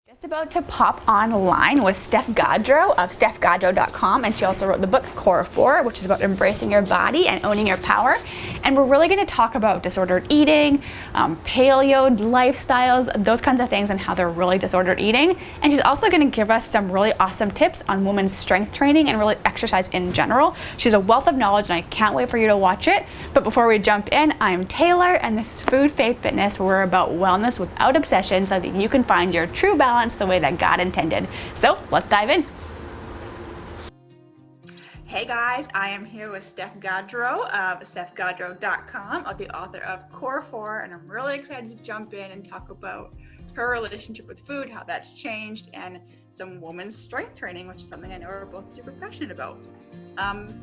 Just about to pop online with Steph Gaudreau of stephgaudreau.com, and she also wrote the book Core 4, which is about embracing your body and owning your power. And we're really going to talk about disordered eating, paleo lifestyles, those kinds of things, and how they're really disordered eating. And she's also going to give us some really awesome tips on women's strength training and really exercise in general. She's a wealth of knowledge, and I can't wait for you to watch it. But before we jump in, I'm Taylor, and this is Food, Faith, Fitness, where we're about wellness without obsession so that you can find your true balance the way that God intended. So let's dive in. Hey guys, I am here with Steph Gaudreau of stephgaudreau.com, the author of Core 4, and I'm really excited to jump in and talk about her relationship with food, how that's changed, and some women's strength training, which is something I know we're both super passionate about.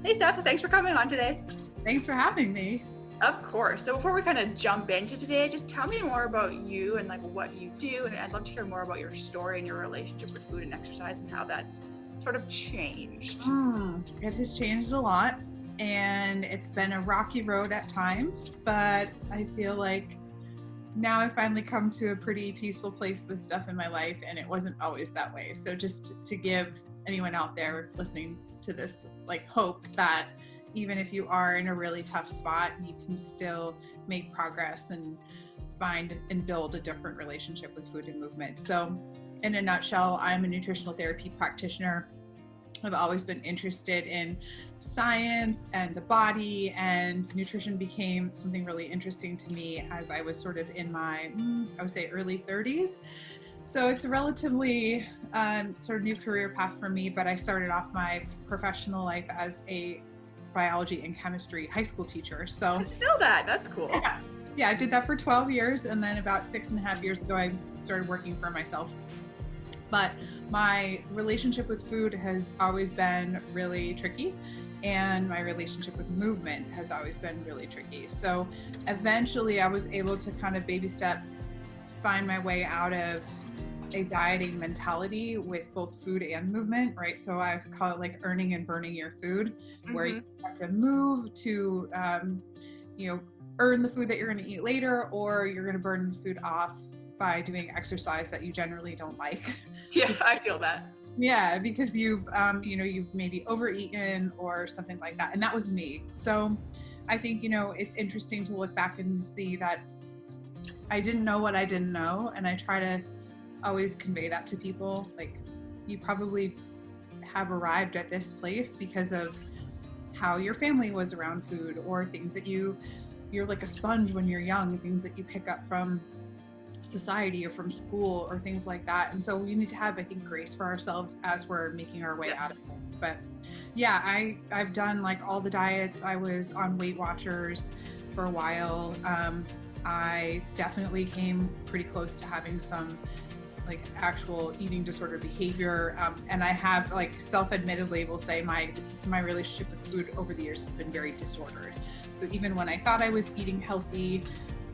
Hey Steph, thanks for coming on today. Thanks for having me. Of course. So before we kind of jump into today, just tell me more about you and like what you do, and I'd love to hear more about your story and your relationship with food and exercise and how that's sort of changed. It has changed a lot, and it's been a rocky road at times, but I feel like now I've finally come to a pretty peaceful place with stuff in my life, and it wasn't always that way. So just to give anyone out there listening to this like hope that even if you are in a really tough spot, you can still make progress and find and build a different relationship with food and movement. So in a nutshell, I'm a nutritional therapy practitioner. I've always been interested in science and the body, and nutrition became something really interesting to me as I was sort of in my, I would say early 30s. So it's a relatively sort of new career path for me, but I started off my professional life as a biology and chemistry high school teacher. So I didn't know that. That's cool. Yeah, I did that for 12 years, and then about 6.5 years ago, I started working for myself. But my relationship with food has always been really tricky, and my relationship with movement has always been really tricky. So eventually I was able to kind of baby step find my way out of a dieting mentality with both food and movement, right? So I call it like earning and burning your food, where you have to move to, earn the food that you're going to eat later, or you're going to burn the food off by doing exercise that you generally don't like. Yeah, I feel that. Yeah, because you've maybe overeaten or something like that. And that was me. So I think, it's interesting to look back and see that I didn't know what I didn't know. And I try to always convey that to people. Like, you probably have arrived at this place because of how your family was around food, or things that you're like a sponge when you're young, things that you pick up from society or from school or things like that. And so we need to have, I think, grace for ourselves as we're making our way out of this. But yeah, I've done like all the diets. I was on Weight Watchers for a while. I definitely came pretty close to having some like actual eating disorder behavior. And I have, like, self-admittedly will say my relationship with food over the years has been very disordered. So even when I thought I was eating healthy,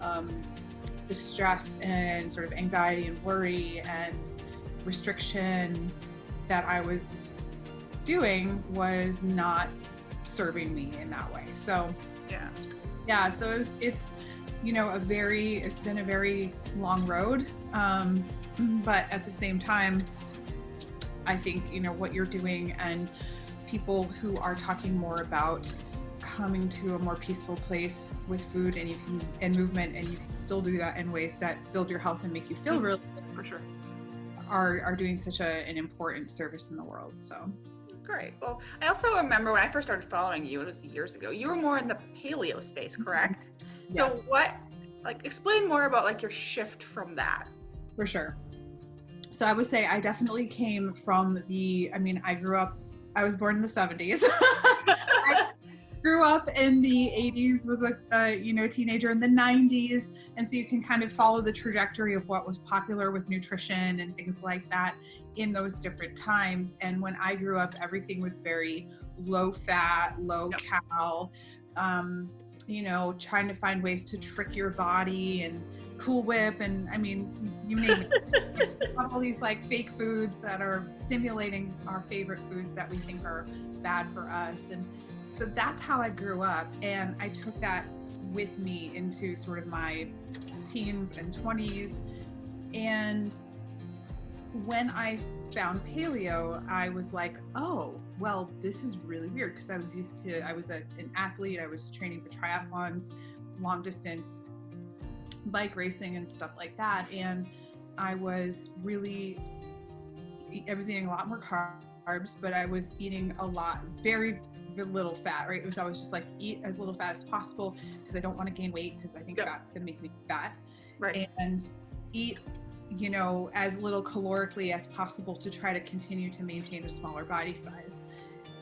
the stress and sort of anxiety and worry and restriction that I was doing was not serving me in that way. So so it's been a very long road. But at the same time, I think, what you're doing, and people who are talking more about coming to a more peaceful place with food and movement, and you can still do that in ways that build your health and make you feel really good, for sure, are doing such an important service in the world. So great. Well, I also remember when I first started following you, it was years ago, you were more in the paleo space, correct? Yes. So explain more about like your shift from that. For sure. So I would say I definitely came from I was born in the 70s. I grew up in the 80s, was a teenager in the 90s. And so you can kind of follow the trajectory of what was popular with nutrition and things like that in those different times. And when I grew up, everything was very low fat, low cal, trying to find ways to trick your body and Cool Whip, and you name it. All these like fake foods that are simulating our favorite foods that we think are bad for us. And so that's how I grew up, and I took that with me into sort of my teens and 20s. And when I found paleo, I was like, oh, well, this is really weird, because I was an athlete. I was training for triathlons, long distance bike racing and stuff like that. And I was eating a lot more carbs, but I was eating very little fat, right? It was always just like, eat as little fat as possible, because I don't want to gain weight, because I think fat's going to make me fat. Right. And eat, as little calorically as possible to try to continue to maintain a smaller body size.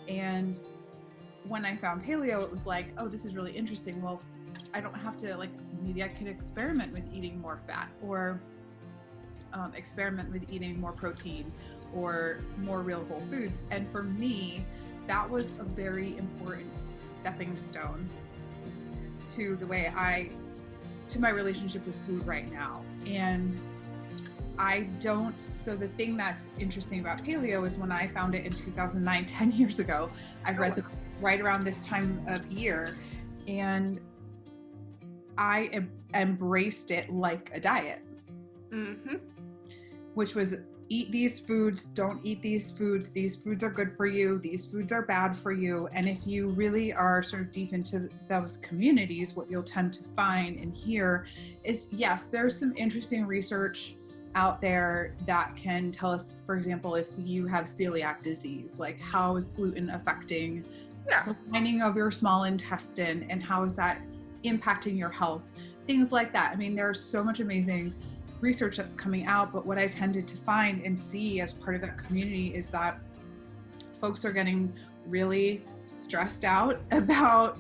And when I found paleo, it was like, oh, this is really interesting. Well, I don't have to, like, maybe I could experiment with eating more fat, or experiment with eating more protein or more real whole foods. And for me, that was a very important stepping stone to to my relationship with food right now. And so the thing that's interesting about paleo is, when I found it in 2009, 10 years ago, I read the right around this time of year, and I embraced it like a diet, which was, eat these foods, don't eat these foods are good for you, these foods are bad for you. And if you really are sort of deep into those communities, what you'll tend to find and hear is, yes, there's some interesting research out there that can tell us, for example, if you have celiac disease, like, how is gluten affecting the lining of your small intestine, and how is that impacting your health, things like that. I mean, there's so much amazing research that's coming out, but what I tended to find and see as part of that community is that folks are getting really stressed out about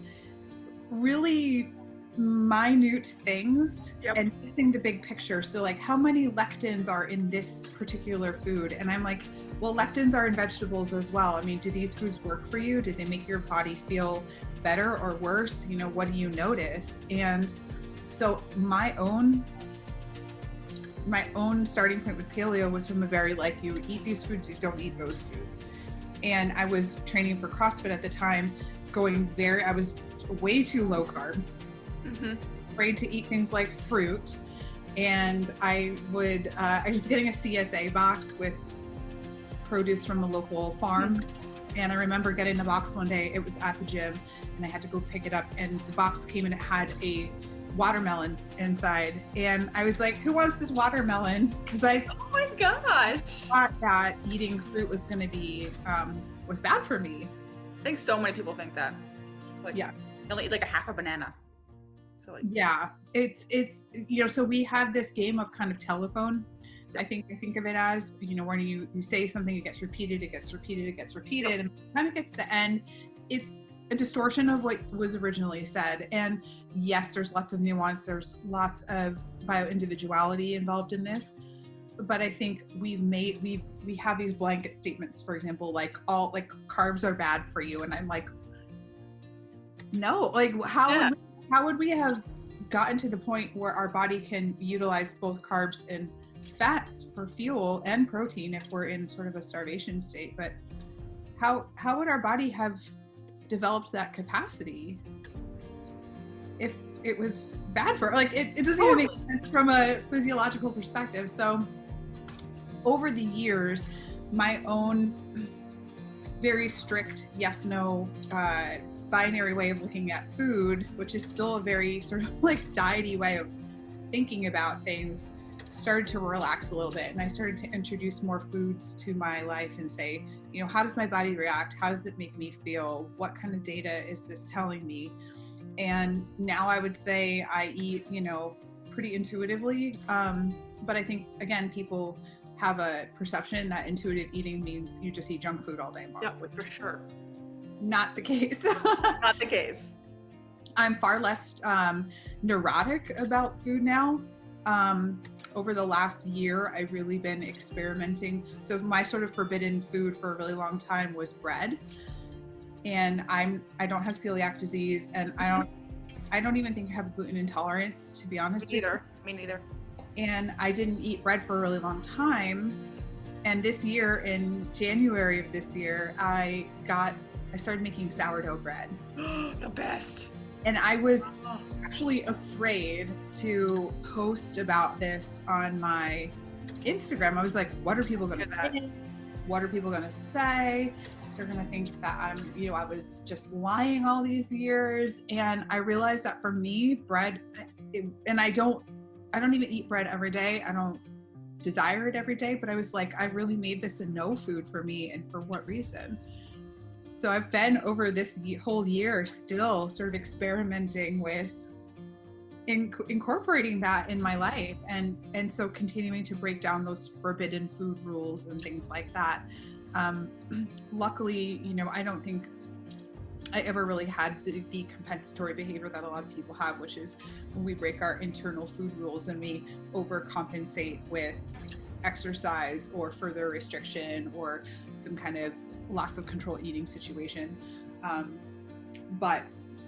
really minute things and missing the big picture. So, like, how many lectins are in this particular food? And I'm like, well, lectins are in vegetables as well. I mean, do these foods work for you? Do they make your body feel better or worse? What do you notice? And so my own starting point with paleo was from a very, like, you eat these foods, you don't eat those foods. And I was training for CrossFit at the time, I was way too low carb, afraid to eat things like fruit. And I was getting a CSA box with produce from a local farm. And I remember getting the box one day, it was at the gym, and I had to go pick it up, and the box came and it had a watermelon inside. And I was like, who wants this watermelon? Because oh my gosh, thought that eating fruit was going to be, was bad for me. I think so many people think that. It's like, you only eat like a half a banana. So, like, it's so we have this game of kind of telephone. I think of it as, when you say something, it gets repeated, and by the time it gets to the end, it's a distortion of what was originally said. And yes, there's lots of nuance, there's lots of bio-individuality involved in this, but I think we have these blanket statements, for example, like, all, like, carbs are bad for you, and I'm like, no, like, how would we have gotten to the point where our body can utilize both carbs and fats for fuel and protein if we're in sort of a starvation state? But how would our body have developed that capacity if it was bad for, like, it doesn't even make sense from a physiological perspective. So over the years, my own very strict yes no binary way of looking at food, which is still a very sort of like diety way of thinking about things, started to relax a little bit. And I started to introduce more foods to my life and say, how does my body react? How does it make me feel? What kind of data is this telling me? And now I would say I eat, pretty intuitively. But I think, again, people have a perception that intuitive eating means you just eat junk food all day long. Yeah, for sure. Not the case. Not the case. I'm far less neurotic about food now. Over the last year, I've really been experimenting. So my sort of forbidden food for a really long time was bread. And I don't have celiac disease, and I don't even think I have gluten intolerance, to be honest with you. Me neither. And I didn't eat bread for a really long time. And this year, in January of this year, I started making sourdough bread. The best. And I was actually afraid to post about this on my Instagram, I was like, what are people going to think? What are people going to say? They're going to think that I'm, you know, I was just lying all these years. And I realized that for me, bread, and I don't even eat bread every day. I don't desire it every day, but I was like, I really made this a no food for me, and for what reason? So I've been over this whole year still sort of experimenting with incorporating that in my life, and so continuing to break down those forbidden food rules and things like that. Luckily, you know, I don't think I ever really had the compensatory behavior that a lot of people have, which is when we break our internal food rules and we overcompensate with exercise or further restriction or some kind of loss of control eating situation. But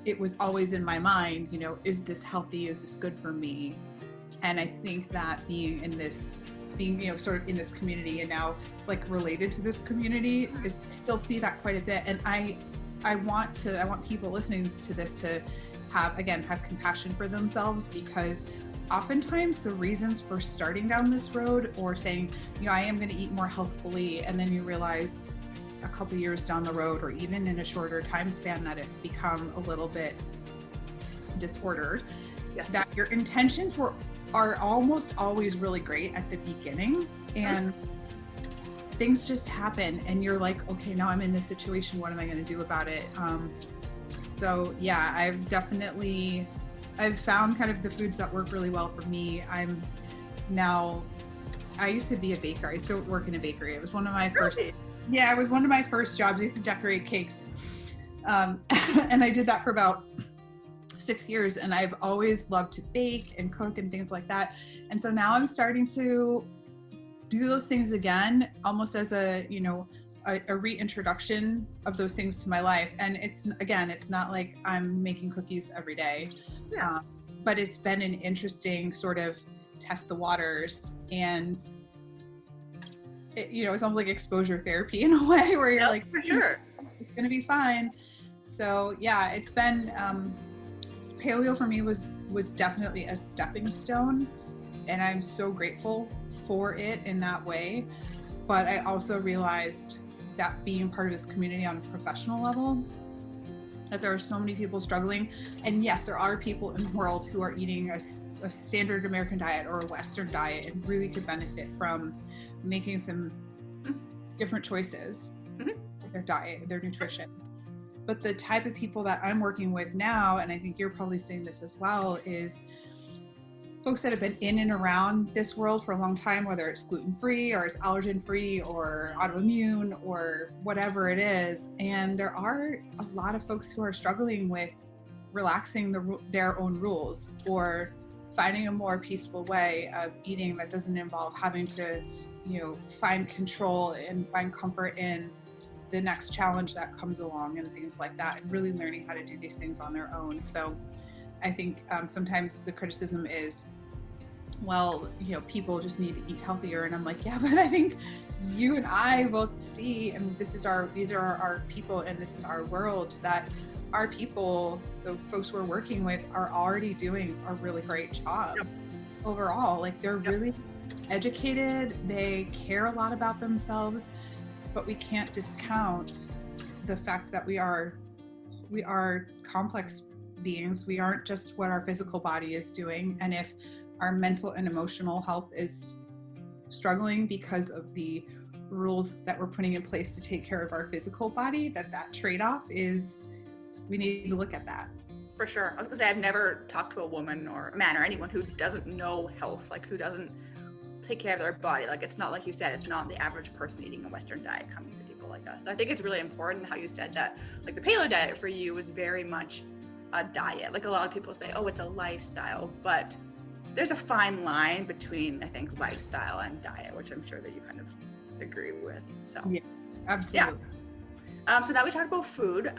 it was always in my mind, you know, is this healthy? Is this good for me? And I think that being, you know, sort of in this community and now like related to this community, I still see that quite a bit. And I want people listening to this to have compassion for themselves, because oftentimes the reasons for starting down this road or saying, you know, I am going to eat more healthfully, and then you realize a couple years down the road, or even in a shorter time span, that it's become a little bit disordered. Yes. That your intentions are almost always really great at the beginning, and things just happen, and you're like, okay, now I'm in this situation. What am I going to do about it? So yeah, I've found kind of the foods that work really well for me. I used to be a baker. I used to work in a bakery. It was one of my first. Yeah, it was one of my first jobs. I used to decorate cakes. And I did that for about 6 years, and I've always loved to bake and cook and things like that. And so now I'm starting to do those things again, almost as a, you know, a reintroduction of those things to my life. And it's not like I'm making cookies every day, but it's been an interesting sort of test the waters, and you know, it's almost like exposure therapy in a way, where you're like, for sure, it's going to be fine. So yeah, it's been, paleo for me was definitely a stepping stone, and I'm so grateful for it in that way. But I also realized that being part of this community on a professional level, that there are so many people struggling. And yes, there are people in the world who are eating a standard American diet or a Western diet and really could benefit from making some different choices with their diet, their nutrition. But the type of people that I'm working with now, and I think you're probably seeing this as well, is folks that have been in and around this world for a long time, whether it's gluten-free or it's allergen-free or autoimmune or whatever it is. And there are a lot of folks who are struggling with relaxing their own rules, or finding a more peaceful way of eating that doesn't involve having to, you know, find control and find comfort in the next challenge that comes along and things like that, and really learning how to do these things on their own. So I think sometimes the criticism is, well, you know, people just need to eat healthier. And I'm like, yeah, but I think you and I both see, and these are our people, and this is our world, that our people, the folks we're working with, are already doing a really great job overall. Like, they're really educated, they care a lot about themselves, but we can't discount the fact that we are complex beings. We aren't just what our physical body is doing. And if our mental and emotional health is struggling because of the rules that we're putting in place to take care of our physical body, that trade-off is, we need to look at that. For sure. I was gonna say, I've never talked to a woman or a man or anyone who doesn't know health, like who doesn't take care of their body. Like, it's not like you said, it's not the average person eating a Western diet coming to people like us. So I think it's really important how you said that, like, the paleo diet for you was very much a diet. Like, a lot of people say, oh, it's a lifestyle, but there's a fine line between, I think, lifestyle and diet, which I'm sure that you kind of agree with. So yeah, absolutely. Yeah. So now we talk about food.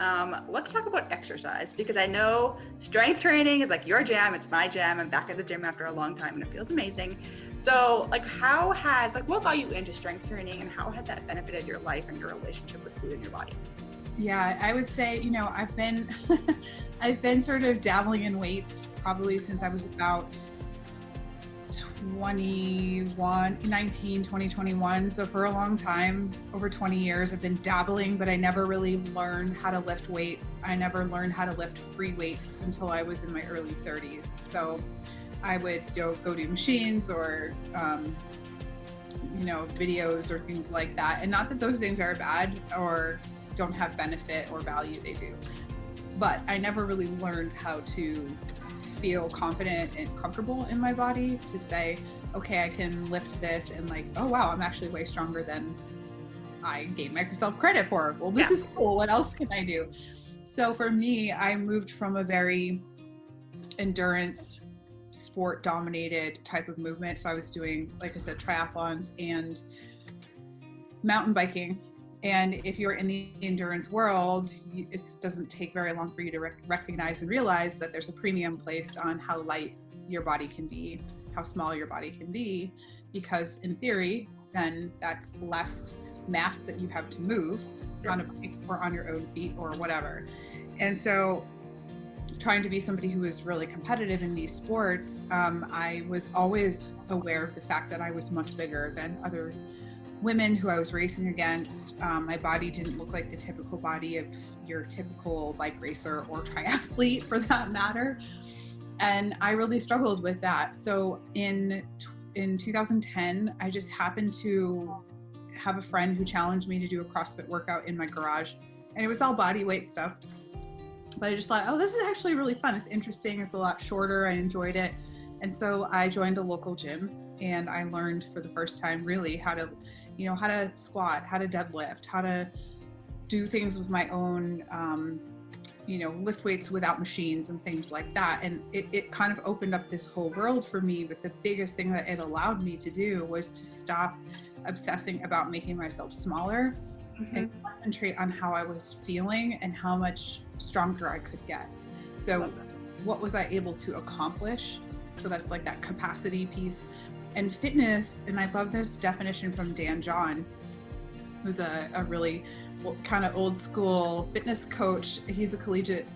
Let's talk about exercise, because I know strength training is like your jam. It's my jam. I'm back at the gym after a long time and it feels amazing. So like, what got you into strength training, and how has that benefited your life and your relationship with food in your body? Yeah, I would say, you know, I've been sort of dabbling in weights probably since I was about 2021. So for a long time, over 20 years, I've been dabbling, but I never really learned how to lift weights. I never learned how to lift free weights until I was in my early 30s. So I would go do machines or, videos or things like that. And not that those things are bad or don't have benefit or value, they do. But I never really learned how to feel confident and comfortable in my body to say, okay, I can lift this and like, oh wow, I'm actually way stronger than I gave myself credit for. Well, this is cool. What else can I do? So for me, I moved from a very endurance sport dominated type of movement. So I was doing, like I said, triathlons and mountain biking. And if you're in the endurance world, it doesn't take very long for you to recognize and realize that there's a premium placed on how light your body can be, how small your body can be, because in theory, then that's less mass that you have to move on a bike or on your own feet or whatever. And so trying to be somebody who is really competitive in these sports, I was always aware of the fact that I was much bigger than other women who I was racing against. My body didn't look like the typical body of your typical bike racer or triathlete for that matter. And I really struggled with that. So in 2010, I just happened to have a friend who challenged me to do a CrossFit workout in my garage. And it was all body weight stuff. But I just thought, oh, this is actually really fun. It's interesting. It's a lot shorter. I enjoyed it. And so I joined a local gym and I learned for the first time really how to squat, how to deadlift, how to do things with my own, lift weights without machines and things like that. And it kind of opened up this whole world for me. But the biggest thing that it allowed me to do was to stop obsessing about making myself smaller and concentrate on how I was feeling and how much stronger I could get. So what was I able to accomplish? So that's like that capacity piece. And fitness, and I love this definition from Dan John, who's a really kind of old school fitness coach. He's a collegiate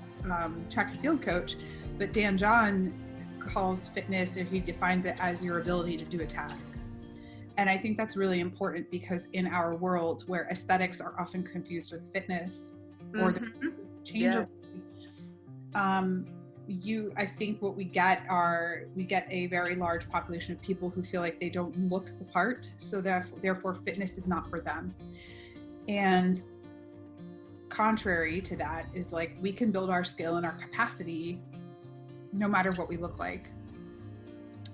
track and field coach, but Dan John calls fitness, and he defines it as your ability to do a task. And I think that's really important because in our world where aesthetics are often confused with fitness or the change of I think what we get a very large population of people who feel like they don't look the part, so therefore fitness is not for them. And contrary to that is like we can build our skill and our capacity no matter what we look like.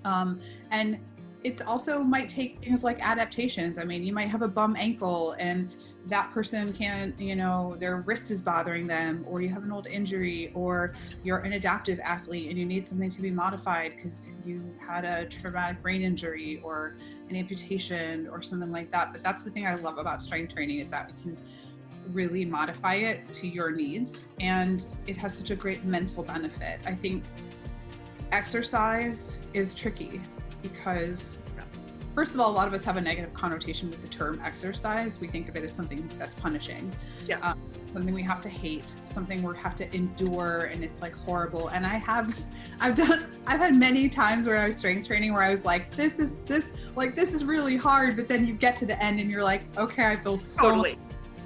And it also might take things like adaptations. I mean, you might have a bum ankle and that person can't, their wrist is bothering them, or you have an old injury, or you're an adaptive athlete and you need something to be modified because you had a traumatic brain injury or an amputation or something like that. But that's the thing I love about strength training is that we can really modify it to your needs, and it has such a great mental benefit. I think exercise is tricky because first of all, a lot of us have a negative connotation with the term exercise. We think of it as something that's punishing, something we have to hate, something we have to endure, and it's like horrible. And I've had many times where I was strength training where I was like, this is really hard, but then you get to the end and you're like, okay, I feel so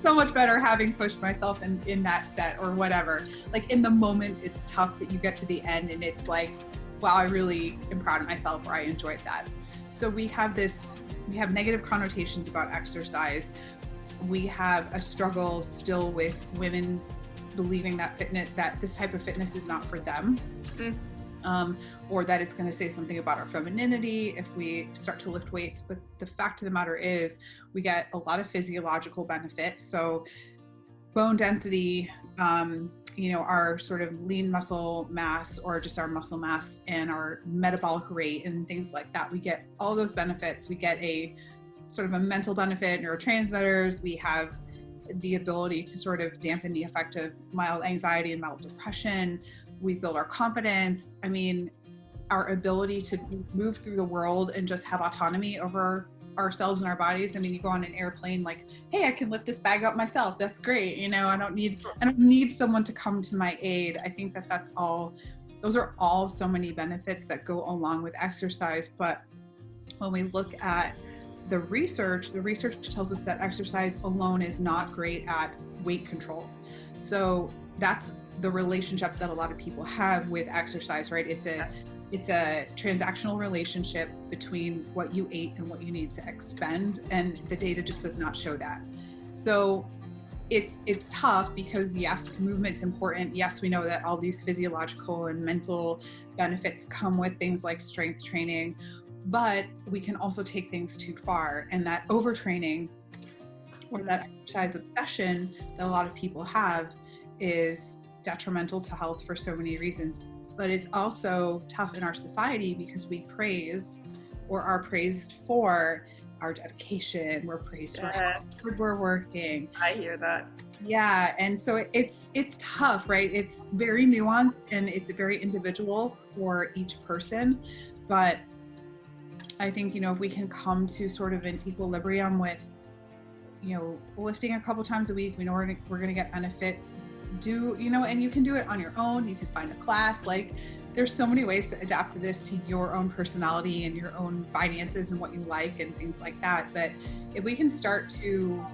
much better having pushed myself in that set or whatever. Like in the moment, it's tough, but you get to the end and it's like, wow, I really am proud of myself, or I enjoyed that. So we have negative connotations about exercise. We have a struggle still with women believing that this type of fitness is not for them, or that it's going to say something about our femininity if we start to lift weights. But the fact of the matter is we get a lot of physiological benefit. So bone density, our sort of lean muscle mass, or just our muscle mass, and our metabolic rate and things like that. We get all those benefits. We get a sort of a mental benefit, neurotransmitters. We have the ability to sort of dampen the effect of mild anxiety and mild depression. We build our confidence. I mean, our ability to move through the world and just have autonomy over ourselves and our bodies. I mean, you go on an airplane like, hey, I can lift this bag up myself. That's great. I don't need someone to come to my aid. I think those are all so many benefits that go along with exercise. But when we look at the research tells us that exercise alone is not great at weight control. So that's the relationship that a lot of people have with exercise, right? It's a transactional relationship between what you ate and what you need to expend, and the data just does not show that. So it's tough because yes, movement's important. Yes, we know that all these physiological and mental benefits come with things like strength training, but we can also take things too far, and that overtraining or that exercise obsession that a lot of people have is detrimental to health for so many reasons. But it's also tough in our society because we praise or are praised for our dedication. We're praised for how hard we're working. I hear that. Yeah, and so it's tough, right? It's very nuanced and it's very individual for each person. But I think, if we can come to sort of an equilibrium with, lifting a couple times a week, we know we're going to get benefit. And you can do it on your own. You can find a class. Like, there's so many ways to adapt this to your own personality and your own finances and what you like and things like that. But if we can start to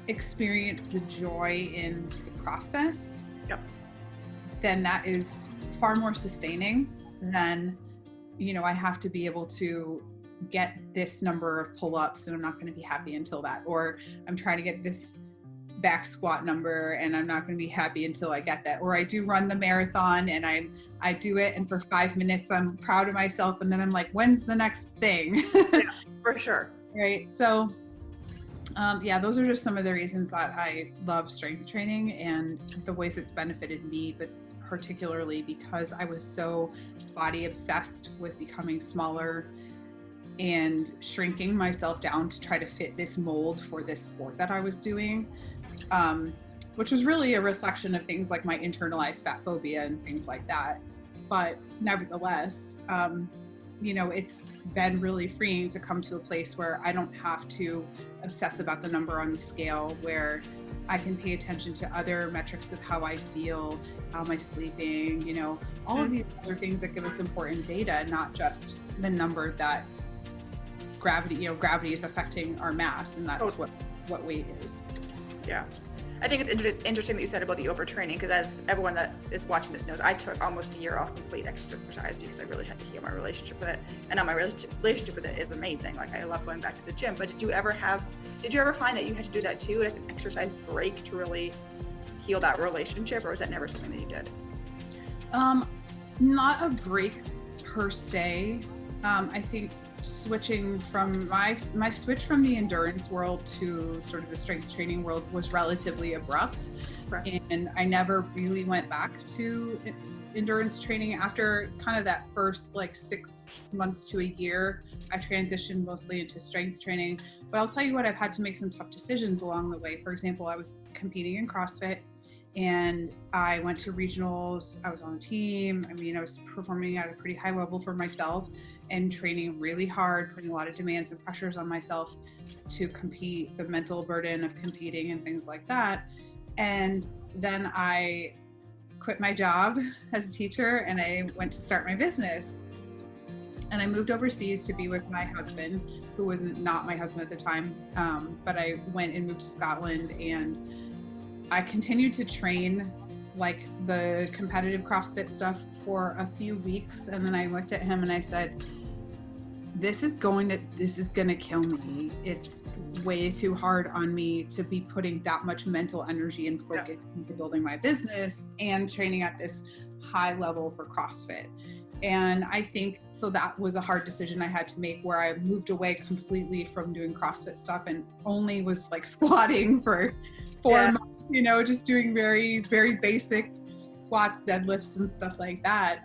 experience the joy in the process, then that is far more sustaining than, I have to be able to get this number of pull-ups and I'm not going to be happy until that, or I'm trying to get this back squat number and I'm not going to be happy until I get that, or I do run the marathon and I do it and for 5 minutes I'm proud of myself and then I'm like, when's the next thing? Yeah, for sure. Right. So those are just some of the reasons that I love strength training and the ways it's benefited me, but particularly because I was so body obsessed with becoming smaller and shrinking myself down to try to fit this mold for this sport that I was doing, which was really a reflection of things like my internalized fat phobia and things like that. But nevertheless, it's been really freeing to come to a place where I don't have to obsess about the number on the scale, where I can pay attention to other metrics of how I feel, how am I sleeping, all of these other things that give us important data, not just the number that gravity is affecting our mass, and that's what weight is. Yeah. I think it's interesting that you said about the overtraining, because as everyone that is watching this knows, I took almost a year off complete exercise because I really had to heal my relationship with it. And now my relationship with it is amazing. Like, I love going back to the gym. But did you ever find that you had to do that too, like an exercise break to really heal that relationship, or was that never something that you did? Not a break per se. I think switching from my switch from the endurance world to sort of the strength training world was relatively abrupt. Right. And I never really went back to endurance training after kind of that first 6 months to a year. I transitioned mostly into strength training, but I'll tell you what, I've had to make some tough decisions along the way. For example, I was competing in CrossFit and I went to regionals. I was on a team. I was performing at a pretty high level for myself and training really hard, putting a lot of demands and pressures on myself to compete, the mental burden of competing and things like that. And then I quit my job as a teacher and I went to start my business. And I moved overseas to be with my husband, who was not my husband at the time, but I went and moved to Scotland, and I continued to train like the competitive CrossFit stuff for a few weeks. And then I looked at him and I said, this is gonna kill me. It's way too hard on me to be putting that much mental energy and focus into building my business and training at this high level for CrossFit. And I think, so that was a hard decision I had to make, where I moved away completely from doing CrossFit stuff and only was squatting for 4 months. Just doing very, very basic squats, deadlifts, and stuff like that.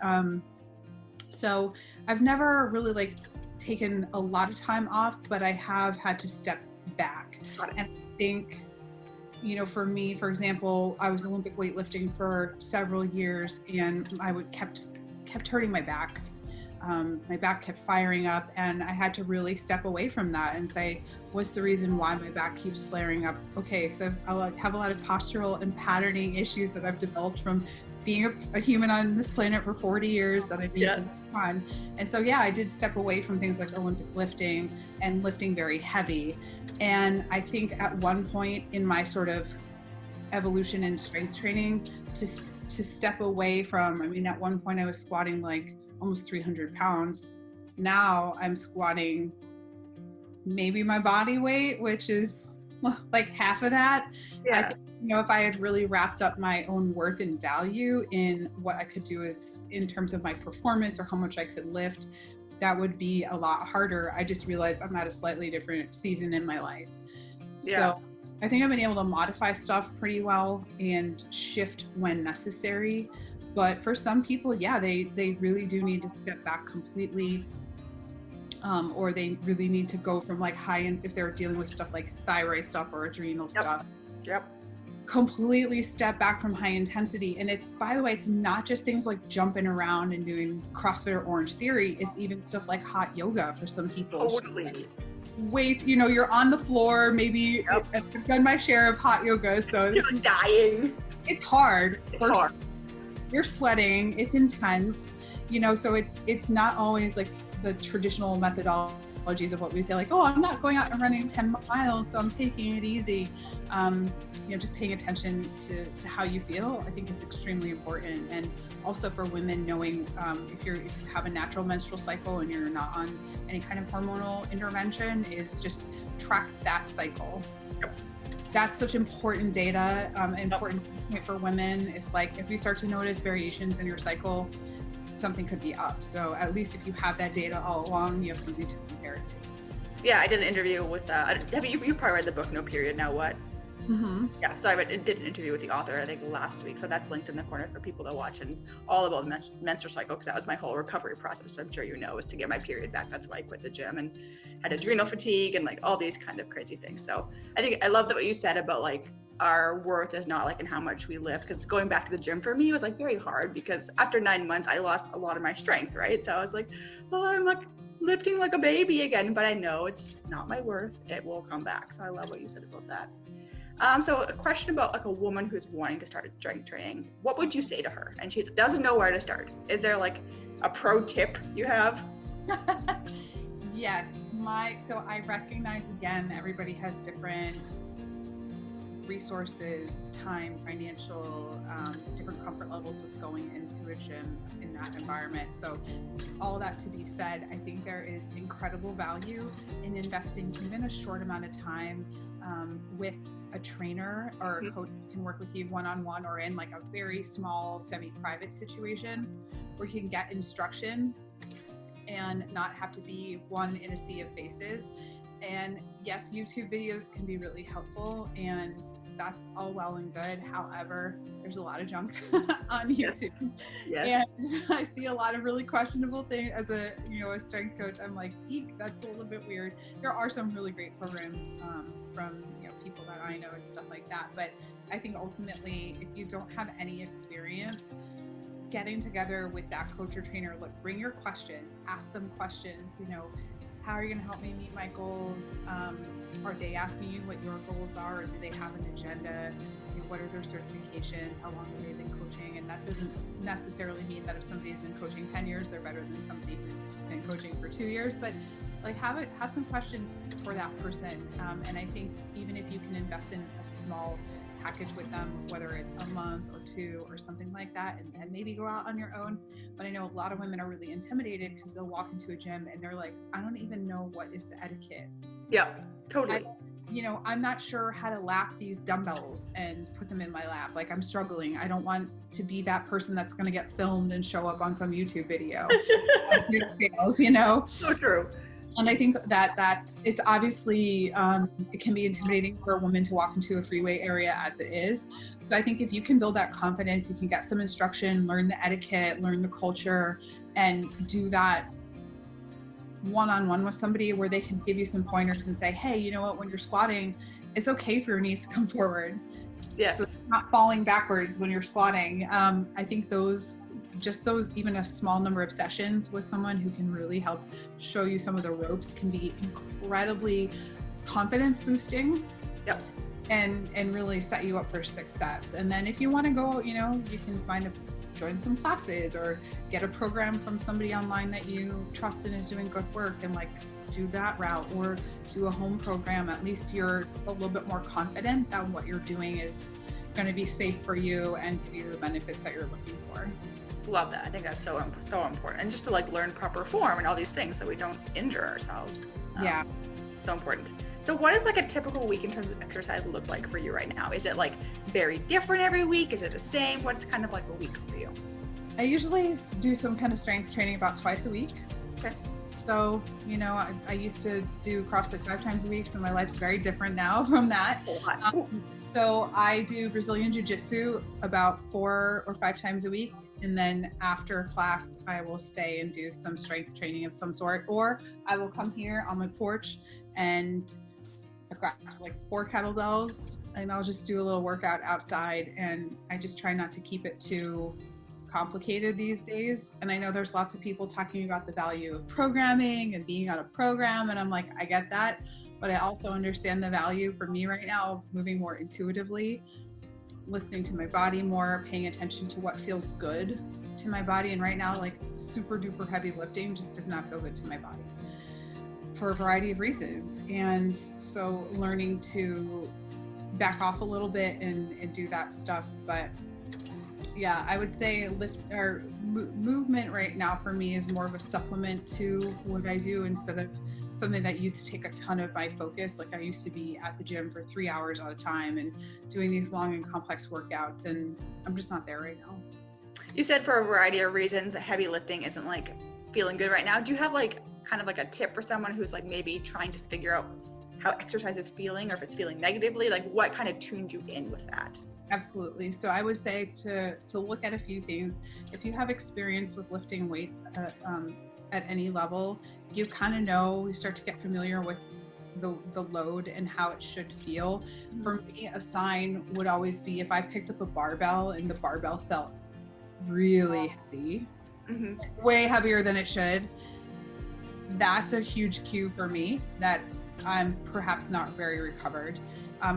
So I've never really taken a lot of time off, but I have had to step back. And I think, for me, for example, I was Olympic weightlifting for several years, and I kept hurting my back. My back kept firing up, and I had to really step away from that and say, what's the reason why my back keeps flaring up? Okay, so I have a lot of postural and patterning issues that I've developed from being a human on this planet for 40 years that I need to work on. And so, yeah, I did step away from things like Olympic lifting and lifting very heavy. And I think at one point in my sort of evolution in strength training, to step away from, I mean, at one point I was squatting like almost 300 pounds. Now I'm squatting maybe my body weight, which is like half of that. I think, if I had really wrapped up my own worth and value in what I could do is in terms of my performance or how much I could lift, that would be a lot harder. I just realized I'm at a slightly different season in my life. So I think I've been able to modify stuff pretty well and shift when necessary. But for some people, they really do need to step back completely. Or they really need to go from like high end, if they're dealing with stuff like thyroid stuff or adrenal stuff. Completely step back from high intensity. And it's, by the way, it's not just things like jumping around and doing CrossFit or Orange Theory. It's even stuff like hot yoga for some people. Totally. Wait, you're on the floor, maybe I've done my share of hot yoga. So you're dying. It's hard. It's hard. You're sweating, it's intense, so it's not always like the traditional methodologies of what we say, like, oh, I'm not going out and running 10 miles, so I'm taking it easy. Just paying attention to how you feel, I think is extremely important. And also for women, knowing if you have a natural menstrual cycle and you're not on any kind of hormonal intervention, is just track that cycle. That's such important data, important point for women. It's like, if you start to notice variations in your cycle, something could be up. So at least if you have that data all along, you have something to compare it to. Yeah, I did an interview with, you probably read the book, No Period, Now What? Mm-hmm. Yeah, so I did an interview with the author, I think last week. So that's linked in the corner for people to watch, and all about the menstrual cycle, because that was my whole recovery process. I'm sure was to get my period back. That's why I quit the gym and had adrenal fatigue and like all these kind of crazy things. So I think I love what you said about like our worth is not like in how much we lift, because going back to the gym for me was like very hard, because after 9 months I lost a lot of my strength, right? So I was like, well, I'm like lifting like a baby again, but I know it's not my worth. It will come back. So I love what you said about that. So a question about like a woman who's wanting to start strength training, what would you say to her? And she doesn't know where to start. Is there like a pro tip you have? Yes, so I recognize, again, everybody has different resources, time, financial, different comfort levels with going into a gym in that environment. So all that to be said, I think there is incredible value in investing even a short amount of time with a trainer or a coach who can work with you one-on-one, or in like a very small semi-private situation where you can get instruction and not have to be one in a sea of faces. And yes, YouTube videos can be really helpful, and that's all well and good. However, there's a lot of junk on YouTube. Yes. And I see a lot of really questionable things as a strength coach. I'm like, eek, that's a little bit weird. There are some really great programs from people that I know and stuff like that. But I think ultimately, if you don't have any experience, getting together with that coach or trainer, look, bring your questions, ask them questions, how are you going to help me meet my goals? Are they asking you what your goals are, or do they have an agenda? What are their certifications? How long have they been coaching? And that doesn't necessarily mean that if somebody's been coaching 10 years, they're better than somebody who's been coaching for 2 years, but like have some questions for that person. And I think even if you can invest in a small package with them, whether it's a month or 2 or something like that, and maybe go out on your own. But I know a lot of women are really intimidated because they'll walk into a gym and they're like, I don't even know what is the etiquette. Yeah, totally. I'm not sure how to lap these dumbbells and put them in my lap. Like, I'm struggling. I don't want to be that person that's going to get filmed and show up on some YouTube video. So true. And I think it's obviously, it can be intimidating for a woman to walk into a freeway area as it is. But I think if you can build that confidence, you can get some instruction, learn the etiquette, learn the culture, and do that one-on-one with somebody where they can give you some pointers and say, hey, you know what, when you're squatting, it's okay for your knees to come forward. Yes. So it's not falling backwards when you're squatting. I think those just those, even a small number of sessions with someone who can really help show you some of the ropes can be incredibly confidence boosting. Yep. And really set you up for success. And then if you want to go, you can join some classes or get a program from somebody online that you trust and is doing good work, and like do that route, or do a home program. At least you're a little bit more confident that what you're doing is going to be safe for you and give you the benefits that you're looking for. Love that. I think that's so important. And just to like learn proper form and all these things so we don't injure ourselves. Yeah. So important. So what does like a typical week in terms of exercise look like for you right now? Is it like very different every week? Is it the same? What's kind of like a week for you? I usually do some kind of strength training about twice a week. Okay. So, I used to do CrossFit 5 times a week, so my life's very different now from that. So I do Brazilian Jiu-Jitsu about 4 or 5 times a week. And then after class, I will stay and do some strength training of some sort, or I will come here on my porch and I've got like 4 kettlebells and I'll just do a little workout outside. And I just try not to keep it too complicated these days. And I know there's lots of people talking about the value of programming and being on a program. And I'm like, I get that. But I also understand the value for me right now of moving more intuitively, listening to my body more, paying attention to what feels good to my body. And right now, like super duper heavy lifting just does not feel good to my body for a variety of reasons. And so learning to back off a little bit and do that stuff. But yeah, I would say movement right now for me is more of a supplement to what I do instead of something that used to take a ton of my focus. Like I used to be at the gym for 3 hours at a time and doing these long and complex workouts, and I'm just not there right now. You said for a variety of reasons, heavy lifting isn't like feeling good right now. Do you have like kind of like a tip for someone who's like maybe trying to figure out how exercise is feeling, or if it's feeling negatively? Like what kind of tuned you in with that? Absolutely. So I would say to look at a few things. If you have experience with lifting weights at any level, you kind of know, you start to get familiar with the load and how it should feel. Mm-hmm. For me, a sign would always be if I picked up a barbell and the barbell felt really heavy, mm-hmm. way heavier than it should. That's a huge cue for me that I'm perhaps not very recovered.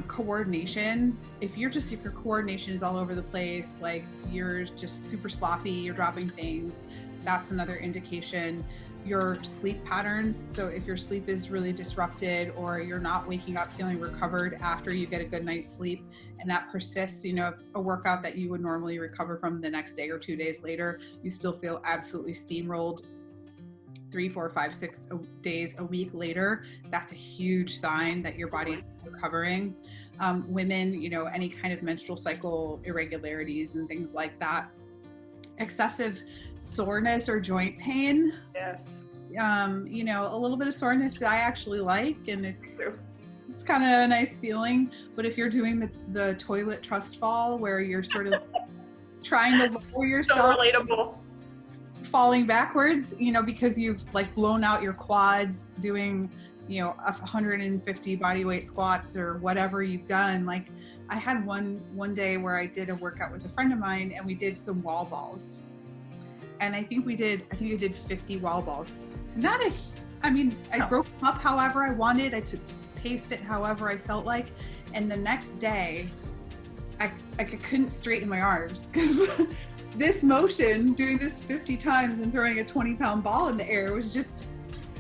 Coordination, if your coordination is all over the place, like you're just super sloppy, you're dropping things, that's another indication. Your sleep patterns, so if your sleep is really disrupted or you're not waking up feeling recovered after you get a good night's sleep, and that persists, a workout that you would normally recover from the next day or 2 days later, you still feel absolutely steamrolled 3, 4, 5, 6 days a week later, that's a huge sign that your body is recovering. Women, any kind of menstrual cycle irregularities and things like that. Excessive soreness or joint pain. Yes. A little bit of soreness I actually like, and it's kind of a nice feeling. But if you're doing the toilet trust fall where you're sort of trying to lower yourself, so relatable, falling backwards, because you've like blown out your quads doing 150 body weight squats or whatever you've done. Like I had one day where I did a workout with a friend of mine and we did some wall balls, and I think we did 50 wall balls. So I broke them up however I wanted. I paced it however I felt like, and the next day I couldn't straighten my arms because this motion, doing this 50 times and throwing a 20-pound ball in the air, was just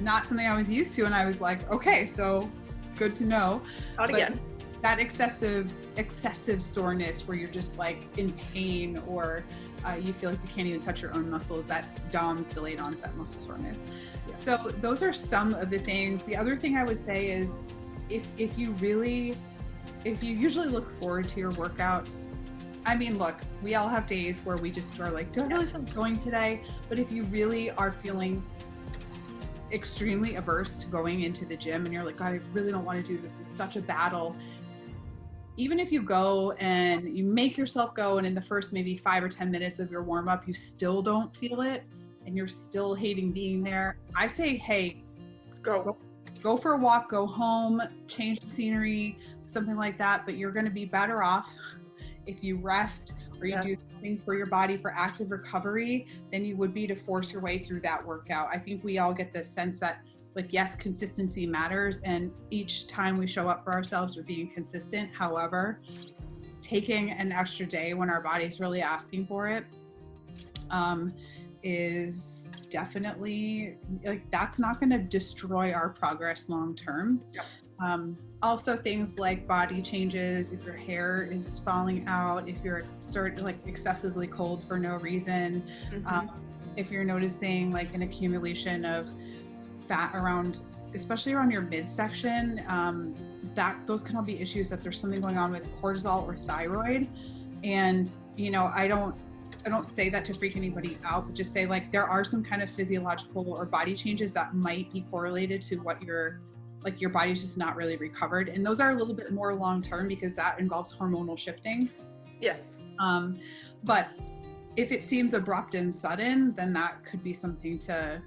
not something I was used to. And I was like, okay, so good to know. Not again. That excessive soreness where you're just like in pain, or you feel like you can't even touch your own muscles, that's DOMS, delayed onset muscle soreness. Yeah. So those are some of the things. The other thing I would say is if you usually look forward to your workouts, look, we all have days where we just are like, do I really feel like going today? But if you really are feeling extremely averse to going into the gym and you're like, God, I really don't want to do this, it's such a battle. Even if you go and you make yourself go, and in the first maybe 5 or 10 minutes of your warm up, you still don't feel it and you're still hating being there, I say, hey, go for a walk, go home, change the scenery, something like that. But you're going to be better off if you rest, or you do something for your body for active recovery than you would be to force your way through that workout. I think we all get the sense that, like, yes, consistency matters, and each time we show up for ourselves, we're being consistent. However, taking an extra day when our body's really asking for it is definitely, like, that's not going to destroy our progress long term. Also, things like body changes, if your hair is falling out, if you're excessively cold for no reason, if you're noticing like an accumulation of fat around, especially around your midsection, those can all be issues that there's something going on with cortisol or thyroid. And, you know, I don't say that to freak anybody out, but just say, like, there are some kind of physiological or body changes that might be correlated to what your body's just not really recovered. And those are a little bit more long-term because that involves hormonal shifting. Yes. But if it seems abrupt and sudden, then that could be something to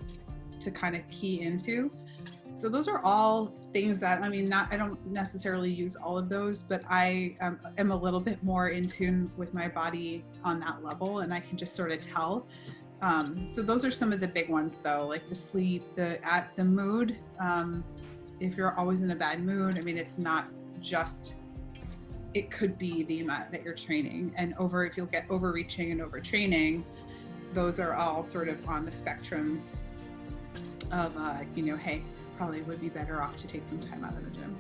kind of key into. So those are all things that, I mean, I don't necessarily use all of those, but I am a little bit more in tune with my body on that level, and I can just sort of tell. So those are some of the big ones though, like the sleep, the mood. If you're always in a bad mood, I mean, it's not just, it could be the amount that you're training, and if you'll get overreaching and overtraining, those are all sort of on the spectrum of, hey, probably would be better off to take some time out of the gym.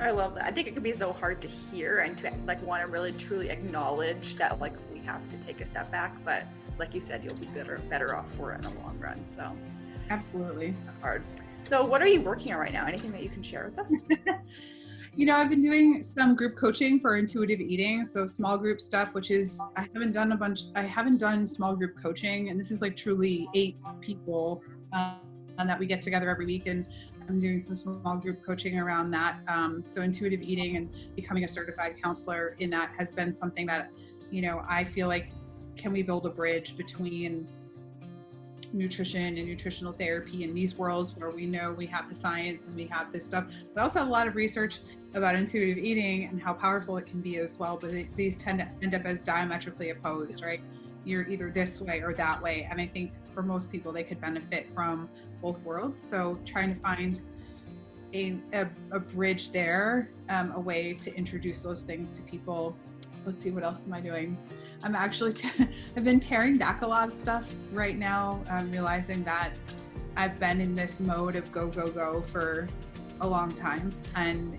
I love that. I think it could be so hard to hear and to like want to really truly acknowledge that, like, we have to take a step back, but like you said, you'll be better off for it in the long run. So absolutely. Hard. So what are you working on right now? Anything that you can share with us? You know, I've been doing some group coaching for intuitive eating. So small group stuff, which is, I haven't done small group coaching. And this is like truly 8 people that we get together every week. And I'm doing some small group coaching around that. So intuitive eating and becoming a certified counselor in that has been something that, you know, I feel like, can we build a bridge between nutrition and nutritional therapy in these worlds where we know we have the science and we have this stuff. We also have a lot of research about intuitive eating and how powerful it can be as well, but these tend to end up as diametrically opposed, right? You're either this way or that way. And I think for most people, they could benefit from both worlds. So trying to find a bridge there, a way to introduce those things to people. Let's see, what else am I doing? I'm actually, I've been paring back a lot of stuff right now. I'm realizing that I've been in this mode of go, go, go for a long time. And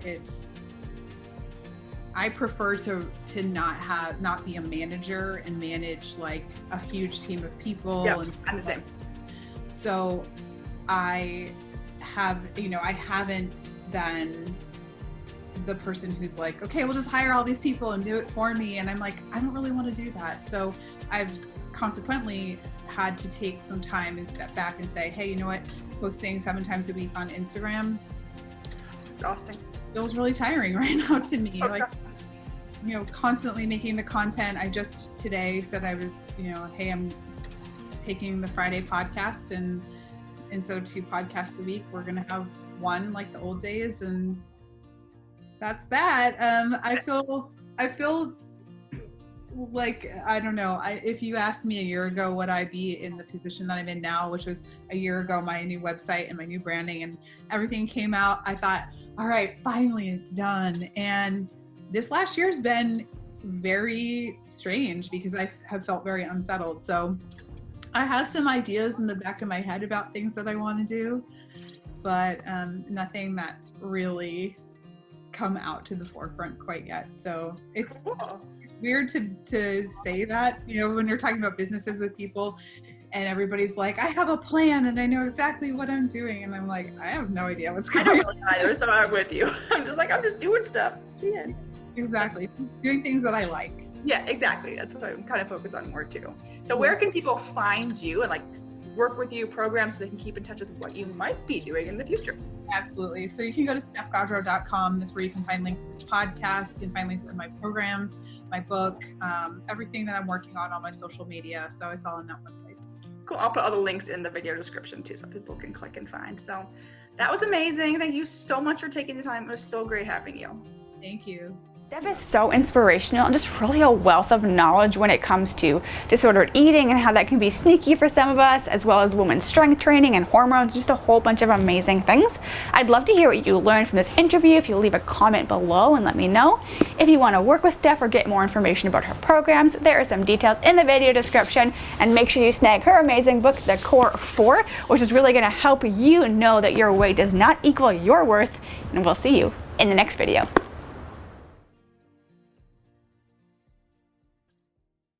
I prefer to not be a manager and manage like a huge team of people. Yeah, I'm the same. So I haven't been the person who's like, okay, we'll just hire all these people and do it for me. And I'm like, I don't really want to do that. So I've consequently had to take some time and step back and say, hey, you know what? Posting 7 times a week on Instagram, it's exhausting. Feels really tiring right now to me. Oh, like, you know, constantly making the content. I just today said I was, you know, hey, I'm taking the Friday podcast, and instead of 2 podcasts a week, we're going to have 1 like the old days. And that's that. I feel like, I don't know, if you asked me a year ago, would I be in the position that I'm in now, which was a year ago, my new website and my new branding and everything came out, I thought, all right, finally it's done. And this last year's been very strange because I have felt very unsettled. So I have some ideas in the back of my head about things that I want to do, but nothing that's really come out to the forefront quite yet. So it's weird to say that, you know, when you're talking about businesses with people and everybody's like, I have a plan and I know exactly what I'm doing. And I'm like, I have no idea what's going on. I don't really either, so I'm with you. I'm just doing stuff. See it. Exactly. Just doing things that I like. Yeah, exactly. That's what I'm kind of focused on more too. So where can people find you and like work with you, programs, so they can keep in touch with what you might be doing in the future? Absolutely. So you can go to stephgaudreau.com. That's where you can find links to the podcast. You can find links to my programs, my book, everything that I'm working on all my social media. So it's all in that one place. Cool. I'll put all the links in the video description too, so people can click and find. So that was amazing. Thank you so much for taking the time. It was so great having you. Thank you. Steph is so inspirational and just really a wealth of knowledge when it comes to disordered eating and how that can be sneaky for some of us, as well as women's strength training and hormones, just a whole bunch of amazing things. I'd love to hear what you learned from this interview. If you leave a comment below and let me know. If you want to work with Steph or get more information about her programs, there are some details in the video description, and make sure you snag her amazing book, The Core 4, which is really going to help you know that your weight does not equal your worth, and we'll see you in the next video.